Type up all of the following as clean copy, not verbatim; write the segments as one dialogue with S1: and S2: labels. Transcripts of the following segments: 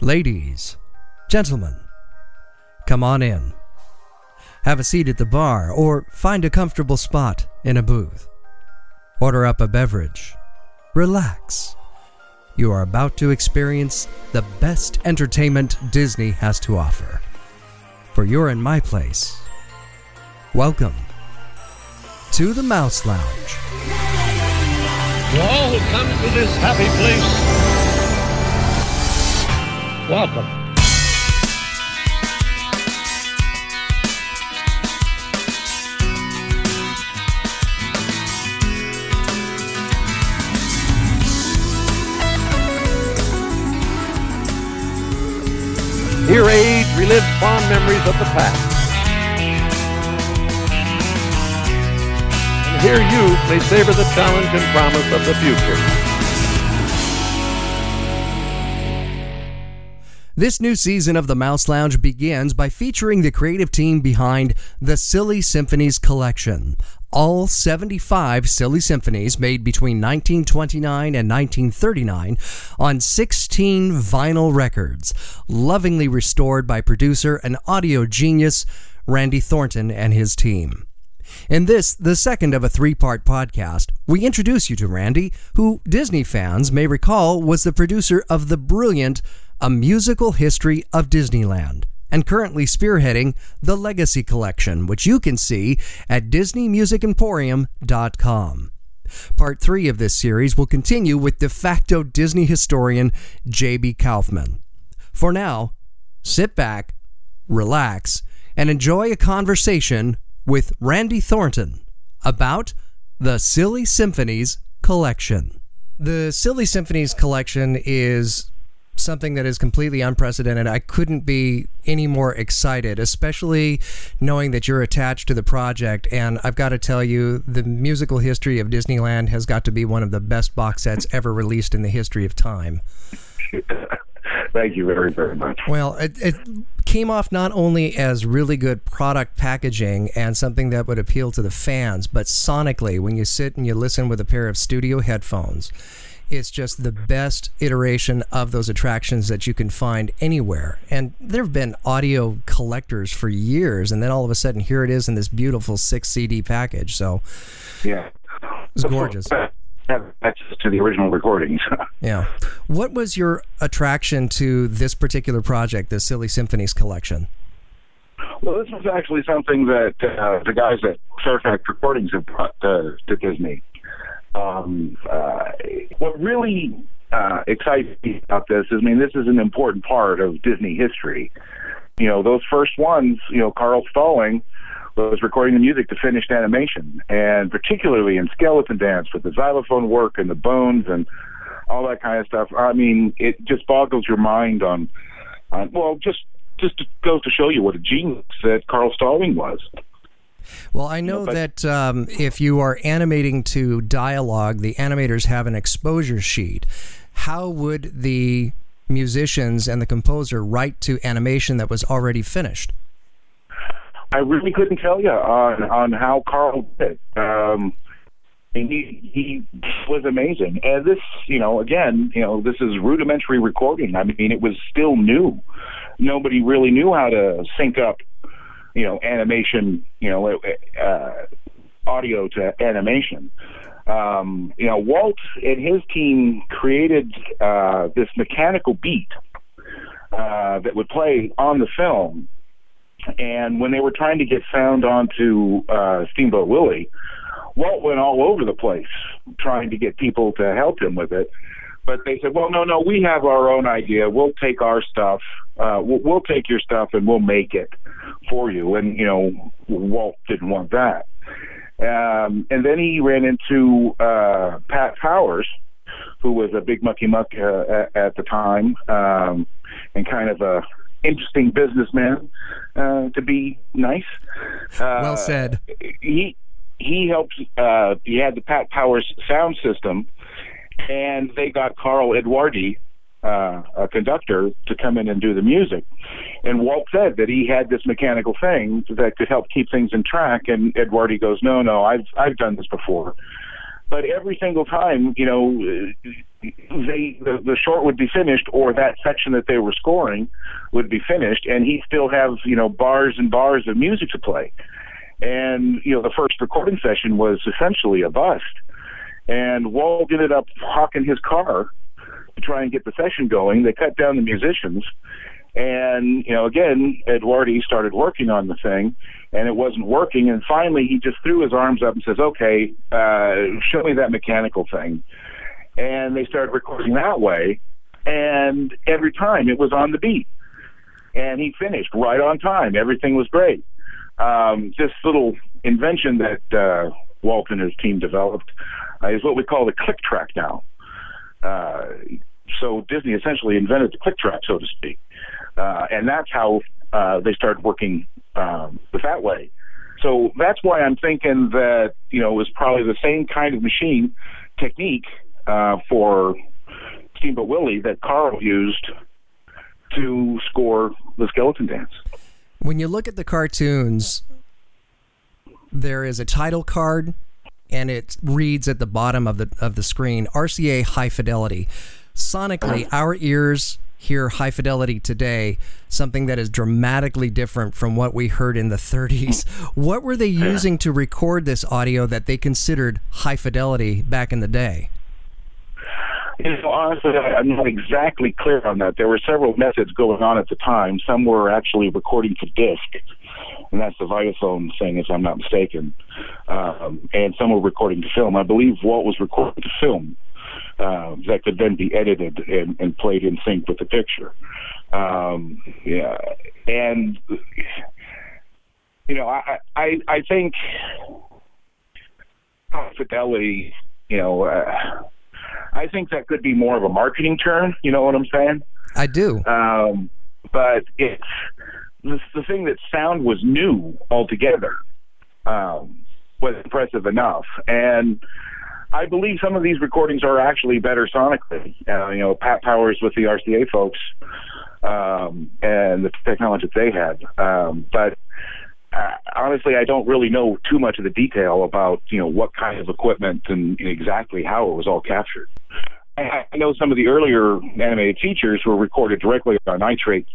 S1: Ladies, gentlemen, come on in. Have a seat at the bar or find a comfortable spot in a booth. Order up a beverage. Relax. You are about to experience the best entertainment Disney has to offer. For you're in my place. Welcome to the Mouse Lounge.
S2: To all who come to this happy place, welcome. Here age relives fond memories of the past. And here youth may savor the challenge and promise of the future.
S1: This new season of the Mouse Lounge begins by featuring the creative team behind the Silly Symphonies Collection. All 75 Silly Symphonies made between 1929 and 1939 on 16 vinyl records, lovingly restored by producer and audio genius Randy Thornton and his team. In this, the second of a three-part podcast, we introduce you to Randy, who Disney fans may recall was the producer of the brilliant A Musical History of Disneyland, and currently spearheading the Legacy Collection, which you can see at DisneyMusicEmporium.com. Part 3 of this series will continue with de facto Disney historian JB Kaufman. For now, sit back, relax, and enjoy a conversation with Randy Thornton about the Silly Symphonies Collection. The Silly Symphonies Collection is something that is completely unprecedented. I couldn't be any more excited, especially knowing that you're attached to the project. And I've got to tell you, the musical history of Disneyland has got to be one of the best box sets ever released in the history of time.
S3: Thank you very, very much.
S1: Well, it came off not only as really good product packaging and something that would appeal to the fans, but sonically, when you sit and you listen with a pair of studio headphones, it's just the best iteration of those attractions that you can find anywhere. And there have been audio collectors for years, and then all of a sudden, here it is in this beautiful 6 CD package. So,
S3: yeah,
S1: it's gorgeous.
S3: Have access to the original recordings.
S1: Yeah. What was your attraction to this particular project, the Silly Symphonies Collection?
S3: Well, this was actually something that the guys at Fairfax Recordings have brought to Disney. What really excites me about this is, this is an important part of Disney history. Those first ones, Carl Stalling was recording the music to finished animation, and particularly in Skeleton Dance with the xylophone work and the bones and all that kind of stuff. It just boggles your mind on just goes to show you what a genius that Carl Stalling was.
S1: Well, I know that if you are animating to dialogue, the animators have an exposure sheet. How would the musicians and the composer write to animation that was already finished?
S3: I really couldn't tell you on how Carl did. He was amazing. And this, this is rudimentary recording. It was still new. Nobody really knew how to sync up animation, audio to animation. Walt and his team created this mechanical beat that would play on the film. And when they were trying to get sound onto Steamboat Willie, Walt went all over the place trying to get people to help him with it. But they said, well, no, we have our own idea. We'll take our stuff. We'll take your stuff and we'll make it for you. And, Walt didn't want that. And then he ran into Pat Powers, who was a big mucky muck at the time, and kind of a interesting businessman, to be nice.
S1: Well said.
S3: He helped. He had the Pat Powers sound system, and they got Carl Edwardi, a conductor, to come in and do the music. And Walt said that he had this mechanical thing that could help keep things in track. And Edwardi goes, "No, I've done this before." But every single time, they the short would be finished, or that section that they were scoring would be finished, and he'd still have, bars and bars of music to play. And, the first recording session was essentially a bust. And Walt ended up hawking his car to try and get the session going. They cut down the musicians. And, again, Eduardi started working on the thing, and it wasn't working. And finally, he just threw his arms up and says, okay, show me that mechanical thing. And they started recording that way. And every time it was on the beat. And he finished right on time. Everything was great. This little invention that Walt and his team developed is what we call the click track now. So Disney essentially invented the click track, so to speak. And that's how they started working with that way. So that's why I'm thinking that, it was probably the same kind of machine technique for Steamboat Willie that Carl used to score the Skeleton Dance.
S1: When you look at the cartoons, there is a title card, and it reads at the bottom of the screen, RCA High Fidelity. Sonically, our ears hear high fidelity today, something that is dramatically different from what we heard in the 30s. What were they using to record this audio that they considered high fidelity back in the day?
S3: Honestly, I'm not exactly clear on that. There were several methods going on at the time. Some were actually recording to disc, and that's the Vitaphone thing, if I'm not mistaken. And some were recording to film. I believe Walt was recording to film that could then be edited and played in sync with the picture. Yeah, and I think fidelity, I think that could be more of a marketing term. You know what I'm saying?
S1: I do.
S3: But it's the thing that sound was new altogether was impressive enough. And I believe some of these recordings are actually better sonically. Pat Powers with the RCA folks and the technology that they had. But honestly, I don't really know too much of the detail about, what kind of equipment and exactly how it was all captured. I know some of the earlier animated features were recorded directly on nitrate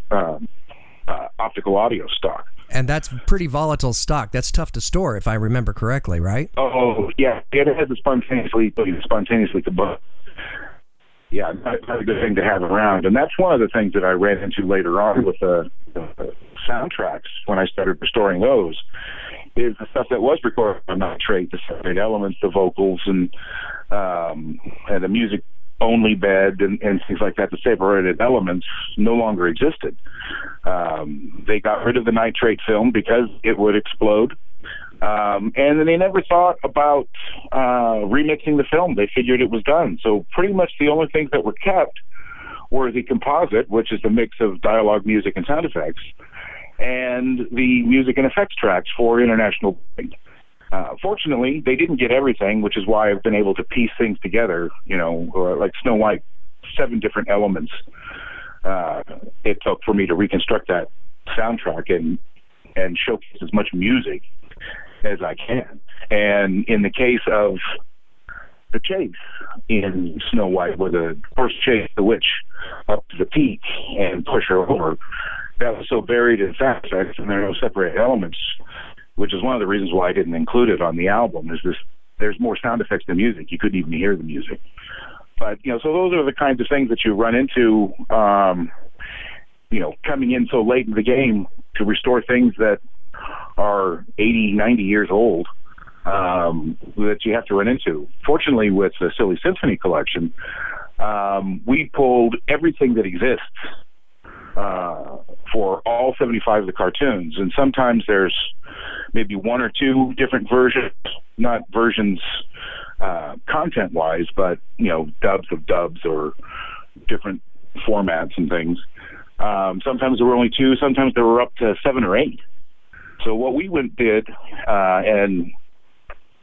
S3: optical audio stock.
S1: And that's pretty volatile stock. That's tough to store, if I remember correctly, right?
S3: Oh, yeah. It has to spontaneously combust. Yeah, not a good thing to have around. And that's one of the things that I ran into later on with the soundtracks when I started restoring those, is the stuff that was recorded on nitrate, the separate elements, the vocals, and the music only bed and things like that, the separated elements no longer existed. They got rid of the nitrate film because it would explode. And then they never thought about remixing the film. They figured it was done. So pretty much the only things that were kept were the composite, which is the mix of dialogue, music, and sound effects, and the music and effects tracks for international. Fortunately, they didn't get everything, which is why I've been able to piece things together, like Snow White, 7 different elements it took for me to reconstruct that soundtrack and showcase as much music as I can. And in the case of the chase in Snow White, where the horse chased the witch up to the peak and push her over, that was so buried in sound effects, and there are no separate elements, which is one of the reasons why I didn't include it on the album, is there's more sound effects than music. You couldn't even hear the music. But, so those are the kinds of things that you run into, coming in so late in the game to restore things that are 80, 90 years old, that you have to run into. Fortunately, with the Silly Symphony Collection, we pulled everything that exists for all 75 of the cartoons. And sometimes there's maybe 1 or 2 different versions, not versions content-wise, but, dubs of dubs or different formats and things. Sometimes there were only 2, sometimes there were up to 7 or 8. So what we did, and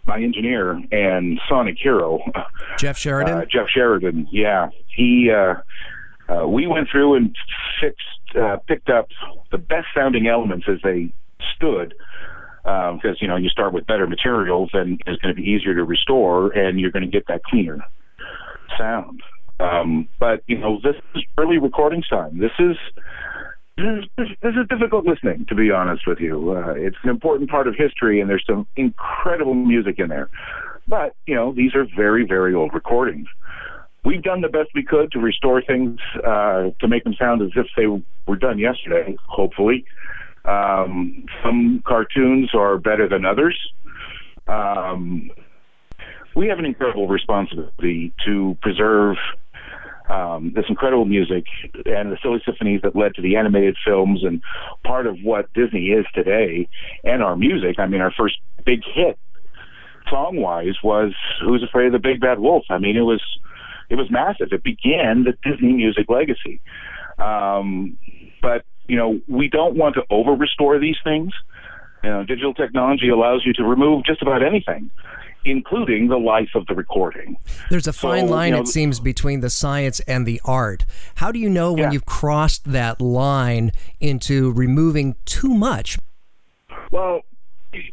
S3: my engineer and sonic hero,
S1: Jeff Sheridan,
S3: yeah, we went through and picked up the best sounding elements as they stood, because you start with better materials and it's going to be easier to restore, and you're going to get that cleaner sound. But this is early recording time. This is difficult listening, to be honest with you. It's an important part of history, and there's some incredible music in there. But these are very, very old recordings. We've done the best we could to restore things to make them sound as if they were done yesterday, hopefully. Some cartoons are better than others. We have an incredible responsibility to preserve this incredible music and the Silly Symphonies that led to the animated films and part of what Disney is today, and our music. I mean, our first big hit song-wise was Who's Afraid of the Big Bad Wolf? I mean, it was massive. It began the Disney music legacy. But we don't want to over-restore these things. Digital technology allows you to remove just about anything, including the life of the recording.
S1: There's a fine line, it seems, between the science and the art. How do you know when you've crossed that line into removing too much?
S3: Well,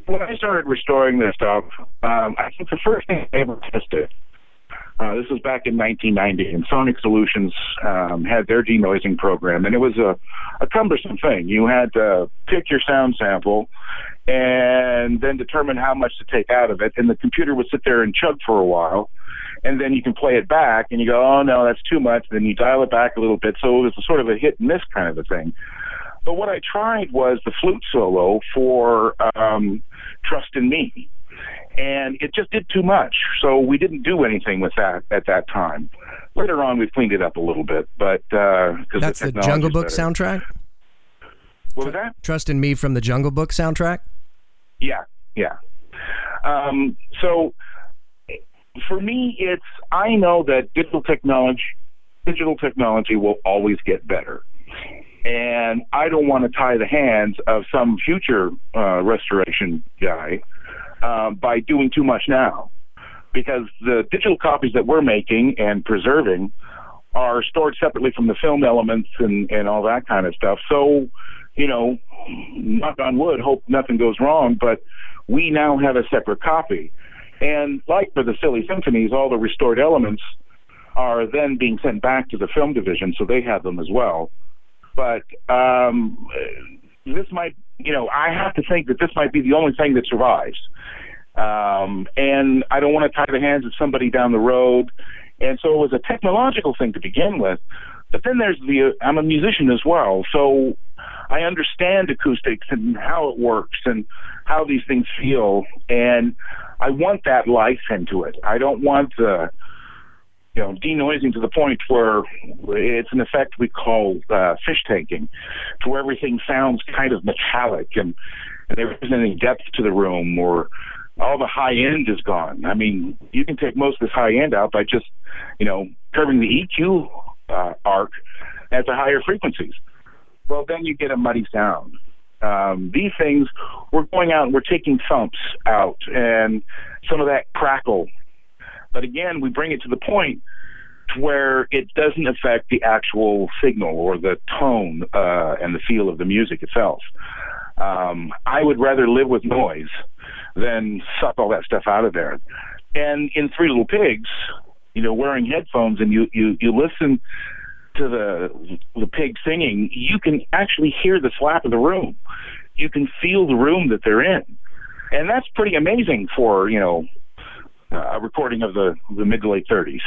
S3: when I started restoring this stuff, I think the first thing I ever tested, this was back in 1990, and Sonic Solutions had their denoising program, and it was a cumbersome thing. You had to pick your sound sample and then determine how much to take out of it, and the computer would sit there and chug for a while, and then you can play it back, and you go, oh, no, that's too much, then you dial it back a little bit, so it was sort of a hit and miss kind of a thing. But what I tried was the flute solo for Trust in Me, and it just did too much, so we didn't do anything with that at that time. Later on, we've cleaned it up a little bit, but
S1: that's the Jungle Book soundtrack?
S3: What was that?
S1: Trust in Me from the Jungle Book soundtrack?
S3: Yeah. So for me, I know that digital technology will always get better. And I don't want to tie the hands of some future restoration guy by doing too much now, because the digital copies that we're making and preserving are stored separately from the film elements and all that kind of stuff. So, knock on wood, hope nothing goes wrong, but we now have a separate copy. And like for the Silly Symphonies, all the restored elements are then being sent back to the film division, so they have them as well. But this might, I have to think that this might be the only thing that survives. And I don't want to tie the hands of somebody down the road. And so it was a technological thing to begin with. But then I'm a musician as well, so I understand acoustics and how it works and how these things feel. And I want that life into it. I don't want denoising to the point where it's an effect we call fish tanking, to where everything sounds kind of metallic and there isn't any depth to the room, or all the high end is gone. I mean, you can take most of this high end out by just, curving the EQ arc at the higher frequencies. Well, then you get a muddy sound. These things, we're going out and we're taking thumps out and some of that crackle. But again, we bring it to the point where it doesn't affect the actual signal or the tone and the feel of the music itself. I would rather live with noise than suck all that stuff out of there. And in Three Little Pigs, wearing headphones and you listen to the pig singing, you can actually hear the slap of the room. You can feel the room that they're in. And that's pretty amazing for, a recording of the mid to late 30s.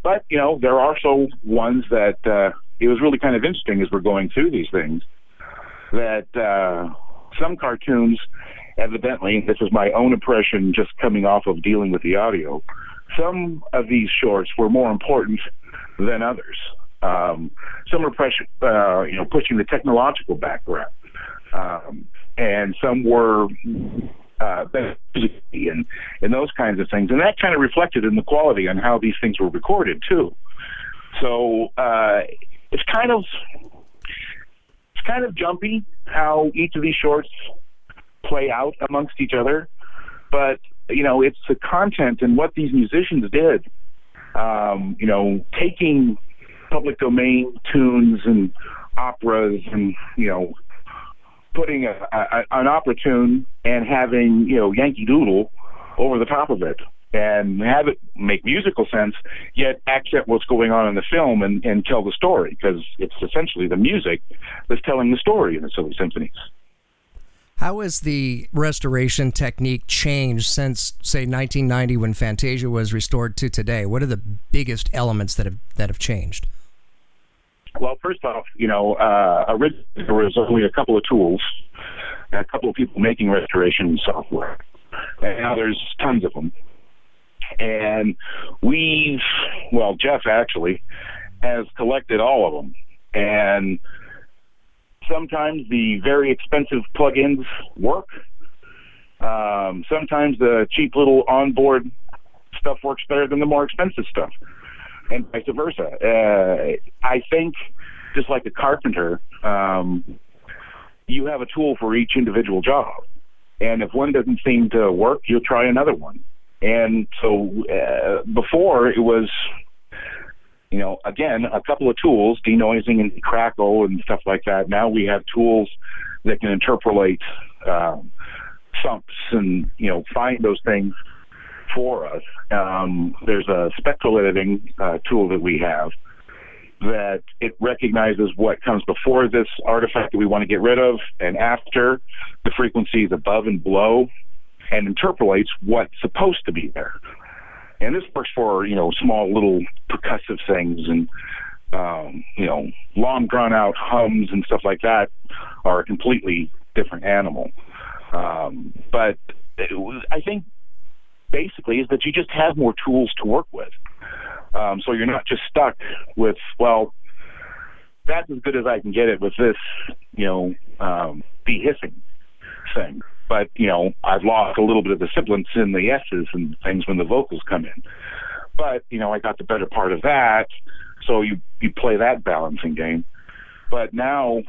S3: But, there are also ones that it was really kind of interesting as we're going through these things, that some cartoons, evidently, this is my own impression just coming off of dealing with the audio, some of these shorts were more important than others. Some are pushing the technological background, and some were and those kinds of things, and that kind of reflected in the quality on how these things were recorded too. So it's kind of jumpy how each of these shorts play out amongst each other, but it's the content and what these musicians did. Taking public domain tunes and operas and putting an opera tune and having Yankee Doodle over the top of it, and have it make musical sense, yet accent what's going on in the film and tell the story, because it's essentially the music that's telling the story in the Silly Symphonies.
S1: How has the restoration technique changed since, say, 1990 when Fantasia was restored to today? What are the biggest elements that have changed?
S3: Well, first off, originally there was only a couple of tools, a couple of people making restoration software, and now there's tons of them. And Jeff actually has collected all of them. And sometimes the very expensive plugins work. Sometimes the cheap little onboard stuff works better than the more expensive stuff, and vice versa. I think, just like a carpenter, you have a tool for each individual job. And if one doesn't seem to work, you'll try another one. And so before it was, again, a couple of tools, denoising and crackle and stuff like that. Now we have tools that can interpolate thumps and, find those things for us. There's a spectral editing tool that we have that it recognizes what comes before this artifact that we want to get rid of and after, the frequencies above and below, and interpolates what's supposed to be there. And this works for, small little percussive things, and, long drawn out hums and stuff like that are a completely different animal. But I think basically is that you just have more tools to work with. So you're not just stuck with, that's as good as I can get it with this, de-hissing thing. But, I've lost a little bit of the sibilance in the S's and things when the vocals come in. But, I got the better part of that, so you play that balancing game. But now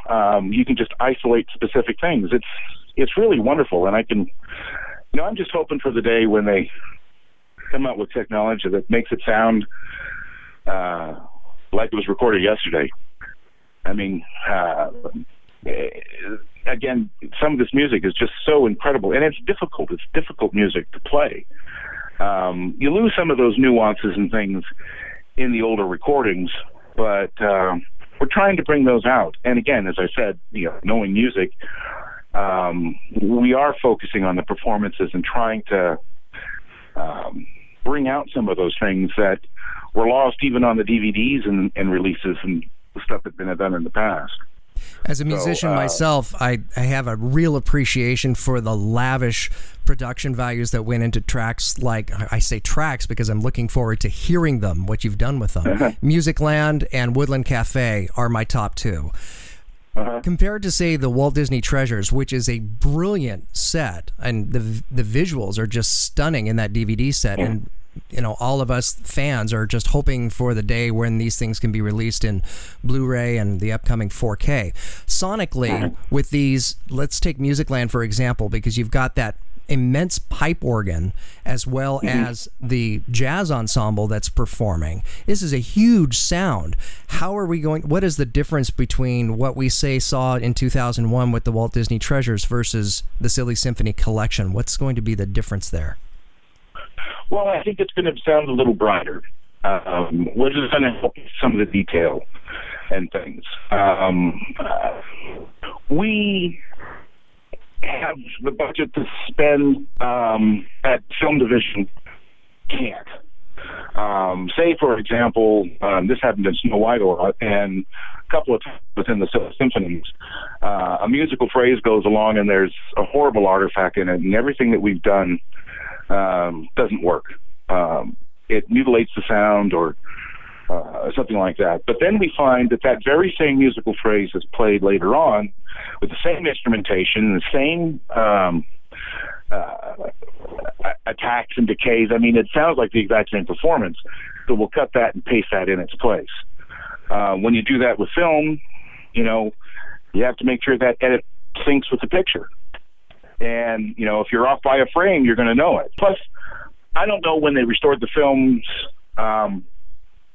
S3: you can just isolate specific things. It's really wonderful, and I can, I'm just hoping for the day when they come out with technology that makes it sound like it was recorded yesterday. I mean, again, some of this music is just so incredible, and it's difficult. It's difficult music to play. You lose some of those nuances and things in the older recordings, but we're trying to bring those out. And again, as I said, knowing music, we are focusing on the performances and trying to bring out some of those things that were lost even on the DVDs and releases and the stuff that's been done in the past.
S1: As a musician myself, I have a real appreciation for the lavish production values that went into tracks. Like, I say tracks because I'm looking forward to hearing them, what you've done with them. Musicland and Woodland Cafe are my top two. Compared to, say, the Walt Disney Treasures, which is a brilliant set, and the visuals are just stunning in that DVD set, and all of us fans are just hoping for the day when these things can be released in Blu-ray and the upcoming 4K. Sonically, with these, let's take Musicland for example, because you've got that immense pipe organ as well as the jazz ensemble that's performing. This is a huge sound. How are we going? What is the difference between what we saw in 2001 with the Walt Disney Treasures versus the Silly Symphony Collection? What's going to be the difference there?
S3: Well, I think it's going to sound a little brighter. We're just going to help with some of the detail and things. We have the budget to spend that film division can't. Say, for example, this happened in Snow White a lot, and a couple of times within the Silly Symphonies, a musical phrase goes along, and there's a horrible artifact in it, and everything that we've done doesn't work. It mutilates the sound or something like that. But then we find that very same musical phrase is played later on with the same instrumentation, the same attacks and decays. I mean, it sounds like the exact same performance, so we'll cut that and paste that in its place. When you do that with film, you have to make sure that edit syncs with the picture. And, if you're off by a frame, you're going to know it. Plus, I don't know when they restored the films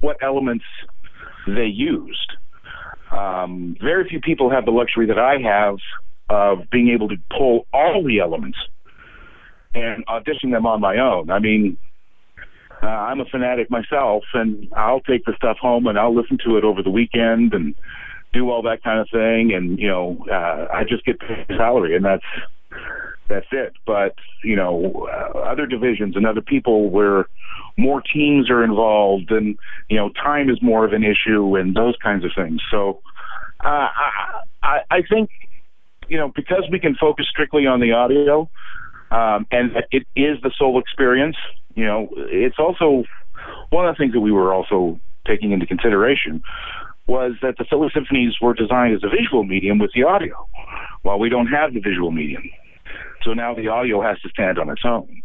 S3: what elements they used. Very few people have the luxury that I have of being able to pull all the elements and audition them on my own. I mean, I'm a fanatic myself, and I'll take the stuff home and I'll listen to it over the weekend and do all that kind of thing. And I just get paid salary, and that's it. But other divisions and other people where more teams are involved, and time is more of an issue, and those kinds of things. So I think because we can focus strictly on the audio, and that it is the sole experience. It's also one of the things that we were also taking into consideration was that the Silly Symphonies were designed as a visual medium with the audio, while we don't have the visual medium. So now the audio has to stand on its own.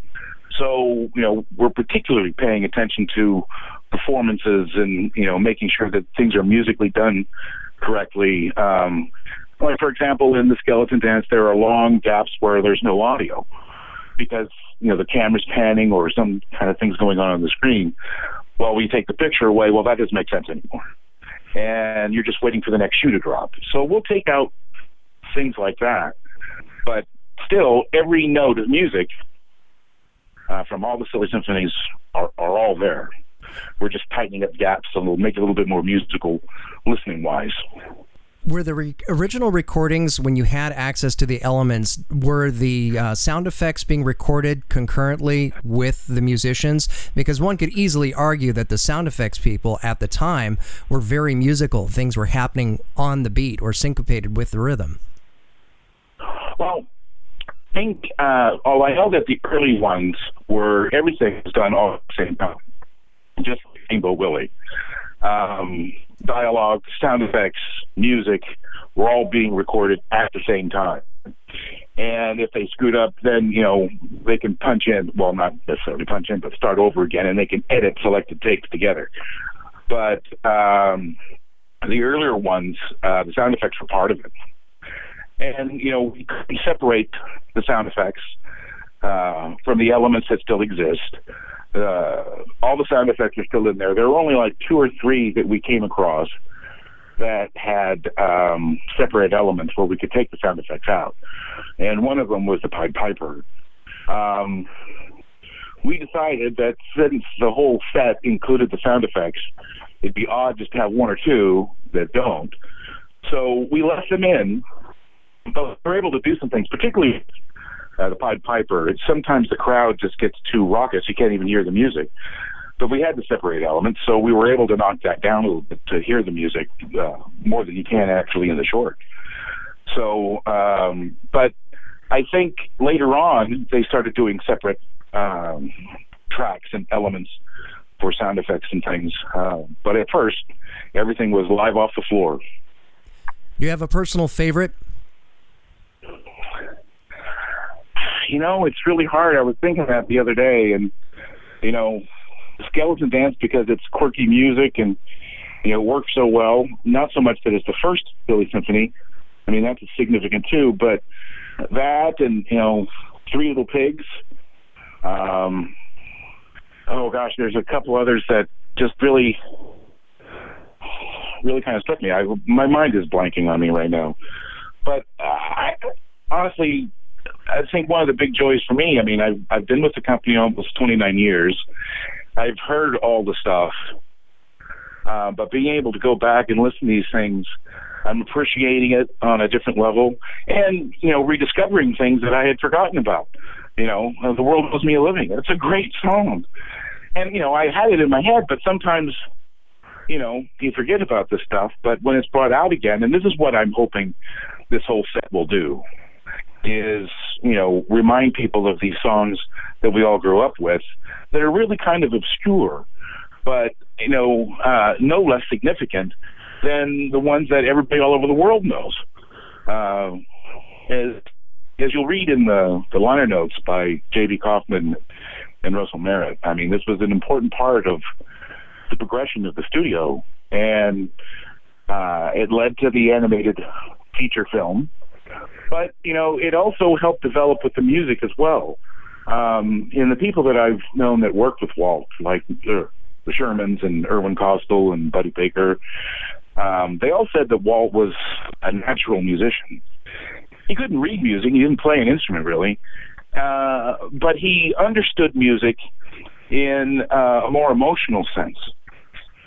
S3: So, we're particularly paying attention to performances and, making sure that things are musically done correctly. Like, for example, in the skeleton dance, there are long gaps where there's no audio because, the camera's panning or some kind of things going on the screen. Well, we take the picture away. Well, that doesn't make sense anymore. And you're just waiting for the next shoe to drop. So we'll take out things like that. But still, every note of music from all the Silly Symphonies are all there. We're just tightening up gaps, so we'll make it a little bit more musical listening-wise.
S1: Were the original recordings, when you had access to the elements, were the sound effects being recorded concurrently with the musicians? Because one could easily argue that the sound effects people at the time were very musical. Things were happening on the beat or syncopated with the rhythm.
S3: Well, I think, I know that the early ones were, everything was done all at the same time, just like Rainbow Willie. Dialogue, sound effects, music were all being recorded at the same time. And if they screwed up, then, they can punch in, well, not necessarily punch in, but start over again, and they can edit selected takes together. But the earlier ones, the sound effects were part of it. And, we separate the sound effects from the elements that still exist. All the sound effects are still in there. There were only like 2 or 3 that we came across that had separate elements where we could take the sound effects out. And one of them was the Pied Piper. We decided that since the whole set included the sound effects, it'd be odd just to have 1 or 2 that don't. So we left them in, but we're able to do some things, particularly the Pied Piper. Sometimes the crowd just gets too raucous, you can't even hear the music. But we had to separate elements, so we were able to knock that down a little bit to hear the music more than you can actually in the short. So, but I think later on they started doing separate tracks and elements for sound effects and things. But at first, everything was live off the floor.
S1: Do you have a personal favorite?
S3: It's really hard. I was thinking that the other day, and, Skeleton Dance, because it's quirky music and, works so well, not so much that it's the first Silly Symphony. I mean, that's significant too, but that and, Three Little Pigs. There's a couple others that just really kind of struck me. My mind is blanking on me right now. But honestly, I think one of the big joys for me, I've been with the company almost 29 years. I've heard all the stuff, but being able to go back and listen to these things, I'm appreciating it on a different level and, rediscovering things that I had forgotten about. The World Owes Me a Living. It's a great song. And, I had it in my head, but sometimes, you forget about this stuff. But when it's brought out again, and this is what I'm hoping this whole set will do, is, remind people of these songs that we all grew up with that are really kind of obscure, but, no less significant than the ones that everybody all over the world knows. As you'll read in the liner notes by JB Kaufman and Russell Merritt, this was an important part of the progression of the studio, and it led to the animated feature film. But, it also helped develop with the music as well. And the people that I've known that worked with Walt, like the Shermans and Irwin Costal and Buddy Baker, they all said that Walt was a natural musician. He couldn't read music. He didn't play an instrument, really. But he understood music in a more emotional sense.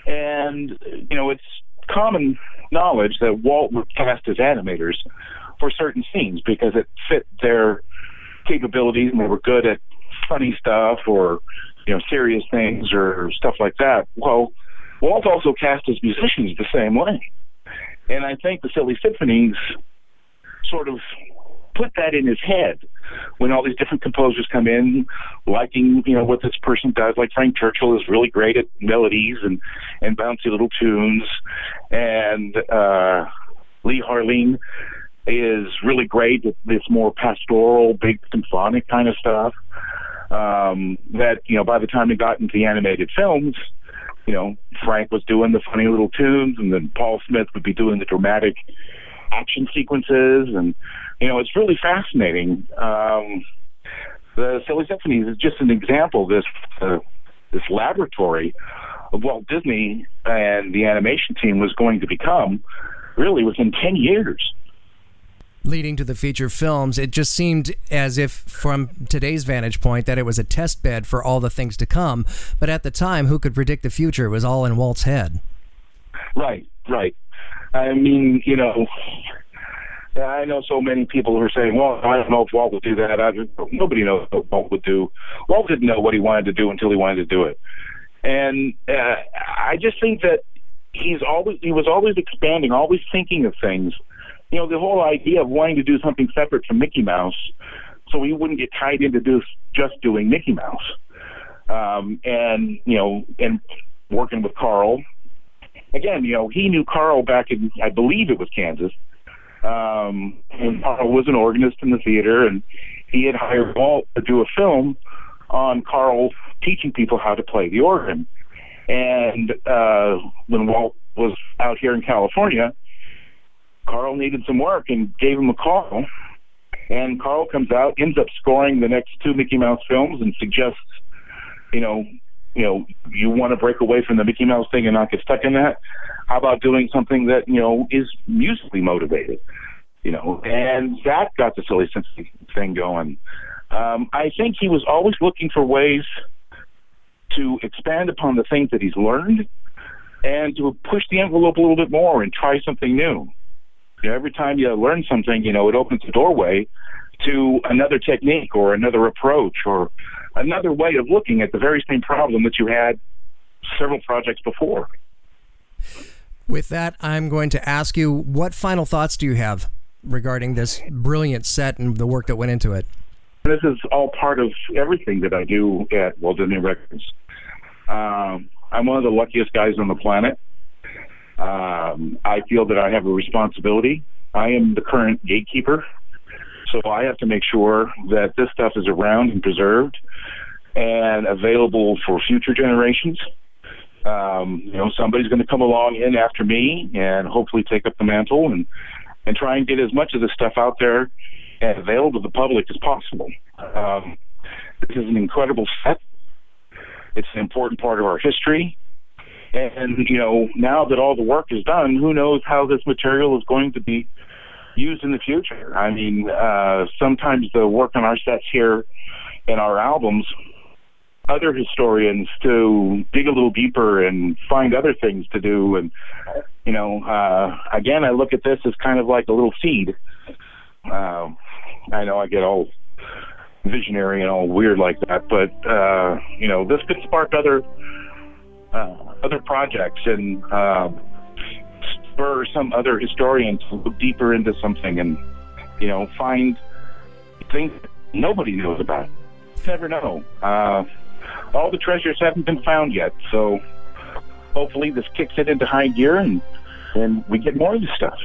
S3: And, it's common knowledge that Walt would cast his animators for certain scenes because it fit their capabilities and they were good at funny stuff or, serious things or stuff like that. Well, Walt also cast his musicians the same way. And I think the Silly Symphonies sort of put that in his head when all these different composers come in, liking, what this person does. Like Frank Churchill is really great at melodies and bouncy little tunes. And Lee Harleen is really great at this more pastoral, big symphonic kind of stuff. That, by the time he got into the animated films, Frank was doing the funny little tunes, and then Paul Smith would be doing the dramatic action sequences, and it's really fascinating. The Silly Symphonies is just an example of this laboratory of Walt Disney and the animation team was going to become really within 10 years.
S1: Leading to the feature films, it just seemed as if, from today's vantage point, that it was a test bed for all the things to come. But at the time, who could predict the future? It was all in Walt's head.
S3: Right. I mean, I know so many people who are saying, well, I don't know if Walt would do that. Nobody knows what Walt would do. Walt didn't know what he wanted to do until he wanted to do it. And I just think that he was always expanding, always thinking of things. The whole idea of wanting to do something separate from Mickey Mouse so he wouldn't get tied into just doing Mickey Mouse. And working with Carl. Again, he knew Carl back in, I believe it was Kansas. And Carl was an organist in the theater, and he had hired Walt to do a film on Carl teaching people how to play the organ. And when Walt was out here in California, Carl needed some work and gave him a call. And Carl comes out, ends up scoring the next 2 Mickey Mouse films and suggests, you want to break away from the Mickey Mouse thing and not get stuck in that? How about doing something that, is musically motivated? And that got the Silly Symphony thing going. I think he was always looking for ways to expand upon the things that he's learned and to push the envelope a little bit more and try something new. Every time you learn something, it opens the doorway to another technique or another approach or another way of looking at the very same problem that you had several projects before.
S1: With that, I'm going to ask you, what final thoughts do you have regarding this brilliant set and the work that went into it?
S3: This is all part of everything that I do at Walt Disney Records. I'm one of the luckiest guys on the planet. I feel that I have a responsibility. I am the current gatekeeper, so I have to make sure that this stuff is around and preserved and available for future generations. Somebody's going to come along in after me and hopefully take up the mantle and try and get as much of this stuff out there and available to the public as possible. This is an incredible set. It's an important part of our history. And, now that all the work is done, who knows how this material is going to be used in the future. I mean, sometimes the work on our sets here and our albums, other historians to dig a little deeper and find other things to do. And, again, I look at this as kind of like a little seed. I know I get all visionary and all weird like that, but, this could spark other projects and spur some other historians to look deeper into something and, find things that nobody knows about. You never know. All the treasures haven't been found yet, so hopefully this kicks it into high gear and we get more of this stuff.